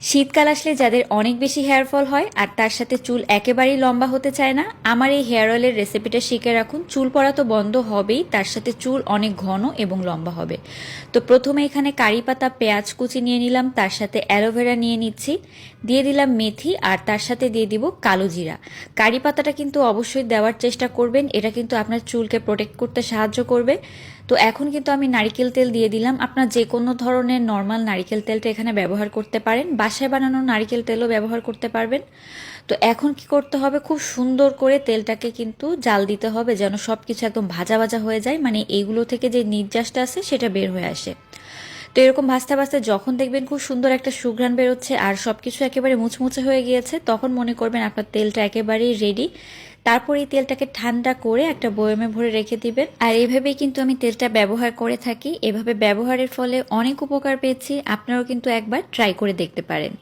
শীতকাল আসলে যাদের অনেক বেশি হেয়ার ফল হয় আর তার সাথে চুল একেবারেই লম্বা হতে চায় না, আমার এই হেয়ার অয়েলের রেসিপিটা শিখে রাখুন। চুল পড়া তো বন্ধ হবেই, তার সাথে চুল অনেক ঘন এবং লম্বা হবে। তো প্রথমে এখানে কারি পাতা, পেঁয়াজ কুচি নিয়ে নিলাম, তার সাথে অ্যালোভেরা নিয়ে নিচ্ছি, দিয়ে দিলাম মেথি, আর তার সাথে দিয়ে দিব কালো জিরা। কারি পাতাটা কিন্তু অবশ্যই দেওয়ার চেষ্টা করবেন, এটা কিন্তু আপনার চুলকে প্রোটেক্ট করতে সাহায্য করবে। তো এখন কিন্তু আমি নারিকেল তেল দিয়ে দিলাম। আপনার যে কোনো ধরনের নর্মাল নারিকেল তেলটা এখানে ব্যবহার করতে পারেন, বাসায় বানানো নারিকেল তেলও ব্যবহার করতে পারবেন। তো এখন কি করতে হবে, খুব সুন্দর করে তেলটাকে কিন্তু জাল দিতে হবে, যেন সব কিছু একদম ভাজা ভাজা হয়ে যায়, মানে এইগুলো থেকে যে নির্যাসটা আছে সেটা বের হয়ে আসে। তো এরকম ভাজতে ভাজতে যখন দেখবেন খুব সুন্দর একটা সুঘ্রাণ বেরোচ্ছে আর সব কিছু একেবারে মুচমুচে হয়ে গিয়েছে, তখন মনে করবেন আপনার তেলটা একেবারেই রেডি। তারপর এই তেলটাকে ঠান্ডা করে একটা বয়মে ভরে রেখে দিবেন। আর এইভাবেই কিন্তু আমি তেলটা ব্যবহার করে থাকি। এভাবে ব্যবহারের ফলে অনেক উপকার পেয়েছি, আপনারাও কিন্তু একবার ট্রাই করে দেখতে পারেন।